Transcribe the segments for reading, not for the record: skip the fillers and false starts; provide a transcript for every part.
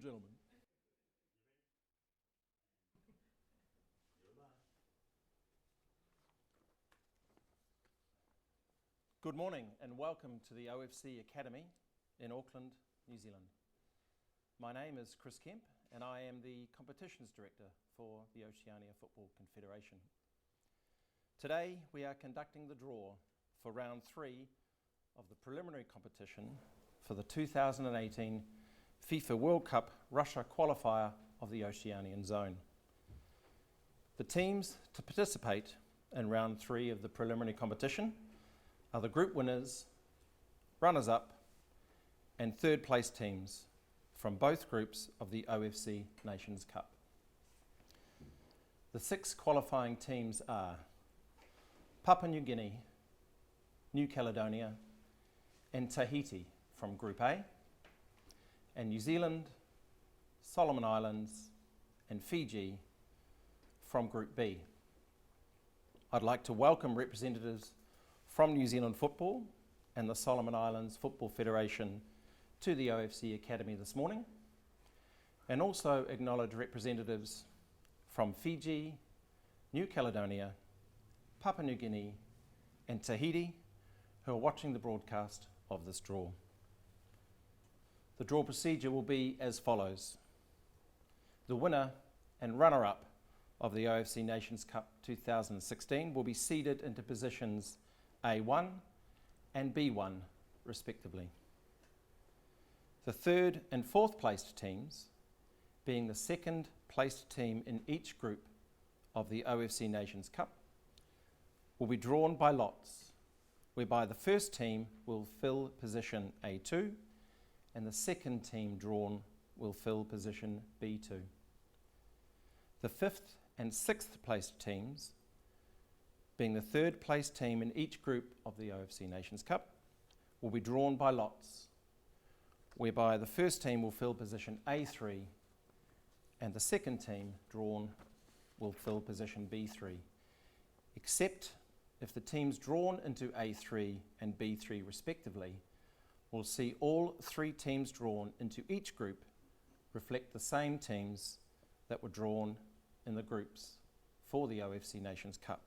Gentlemen. Good morning and welcome to the OFC Academy in Auckland, New Zealand. My name is Chris Kemp and I am the Competitions Director for the Oceania Football Confederation. Today we are conducting the draw for round 3 of the preliminary competition for the 2018 FIFA World Cup Russia qualifier of the Oceanian Zone. The teams to participate in round 3 of the preliminary competition are the group winners, runners-up and third place teams from both groups of the OFC Nations Cup. The 6 qualifying teams are Papua New Guinea, New Caledonia and Tahiti from Group A, and New Zealand, Solomon Islands and Fiji from Group B. I'd like to welcome representatives from New Zealand Football and the Solomon Islands Football Federation to the OFC Academy this morning, and also acknowledge representatives from Fiji, New Caledonia, Papua New Guinea and Tahiti who are watching the broadcast of this draw. The draw procedure will be as follows. The winner and runner-up of the OFC Nations Cup 2016 will be seeded into positions A1 and B1 respectively. The third and fourth placed teams, being the second placed team in each group of the OFC Nations Cup, will be drawn by lots, whereby the first team will fill position A2 and the second team drawn will fill position B2. The fifth and sixth placed teams, being the third placed team in each group of the OFC Nations Cup, will be drawn by lots, whereby the first team will fill position A3 and the second team drawn will fill position B3, except if the teams drawn into A3 and B3 respectively will see all 3 teams drawn into each group reflect the same teams that were drawn in the groups for the OFC Nations Cup.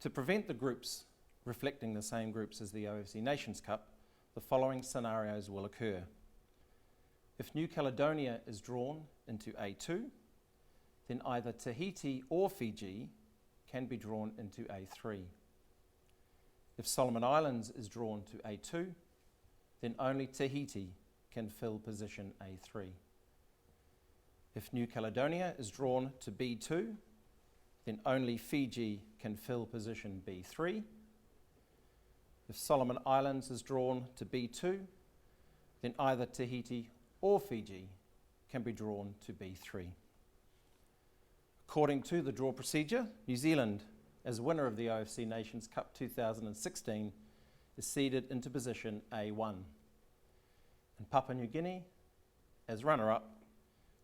To prevent the groups reflecting the same groups as the OFC Nations Cup, the following scenarios will occur. If New Caledonia is drawn into A2, then either Tahiti or Fiji can be drawn into A3. If Solomon Islands is drawn to A2, then only Tahiti can fill position A3. If New Caledonia is drawn to B2, then only Fiji can fill position B3. If Solomon Islands is drawn to B2, then either Tahiti or Fiji can be drawn to B3. According to the draw procedure, New Zealand, as winner of the OFC Nations Cup 2016, is seeded into position A1. And Papua New Guinea, as runner-up,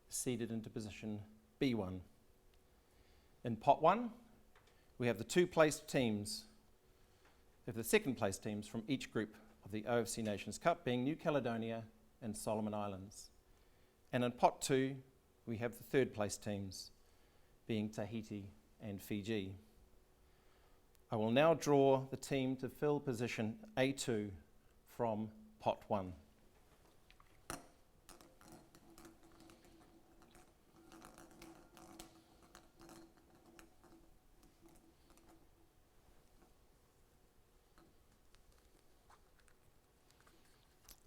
is seeded into position B1. In Pot 1, we have the 2 placed teams, the second placed teams from each group of the OFC Nations Cup, being New Caledonia and Solomon Islands. And in Pot 2, we have the third placed teams, being Tahiti and Fiji. I will now draw the team to fill position A2 from Pot 1.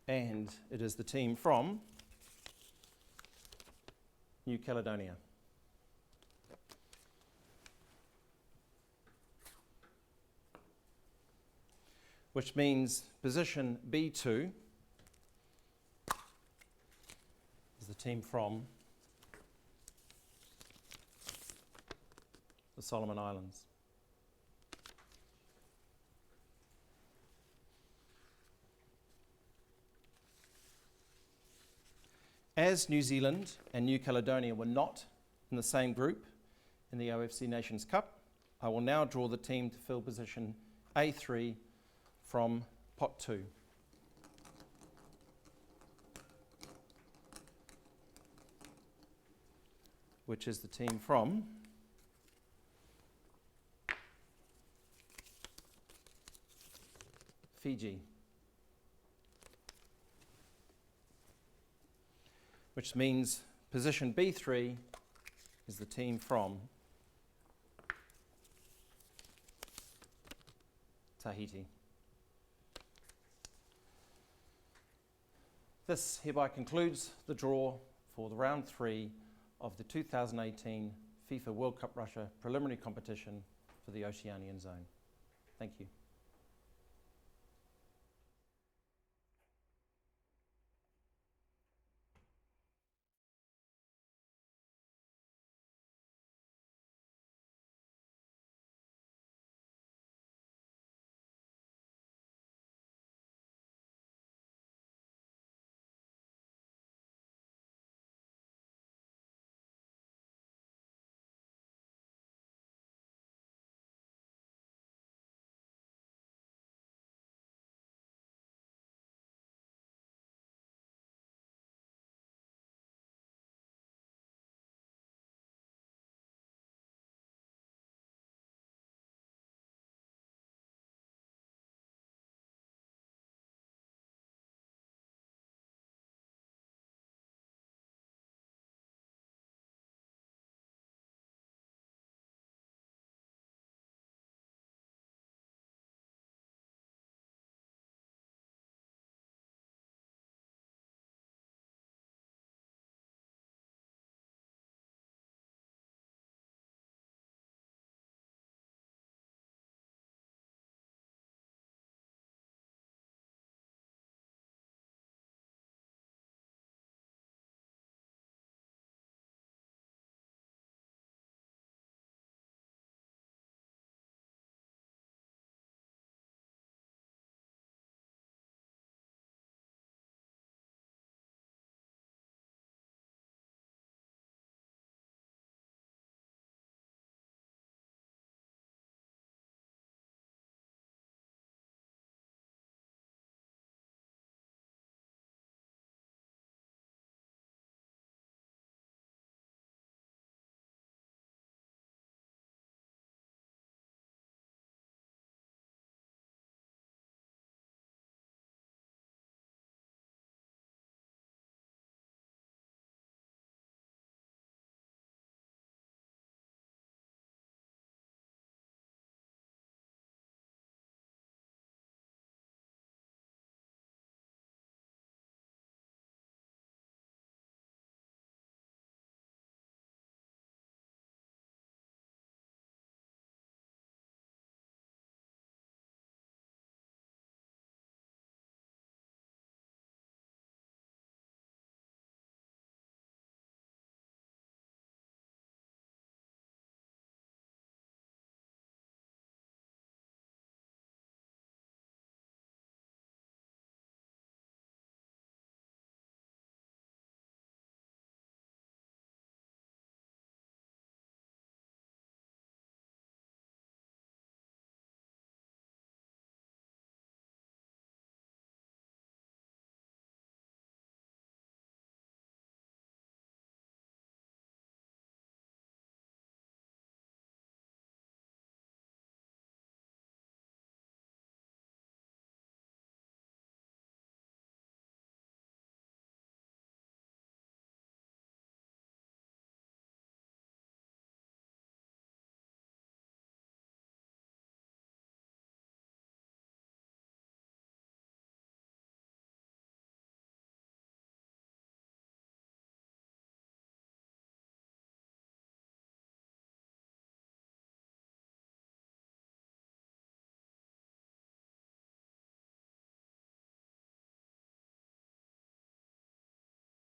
And it is the team from New Caledonia. Which means position B2 is the team from the Solomon Islands. As New Zealand and New Caledonia were not in the same group in the OFC Nations Cup, I will now draw the team to fill position A3 from Pot 2. which is the team from Fiji, which means position B3 is the team from Tahiti. This hereby concludes the draw for the round 3 of the 2018 FIFA World Cup Russia preliminary competition for the Oceanian zone. Thank you.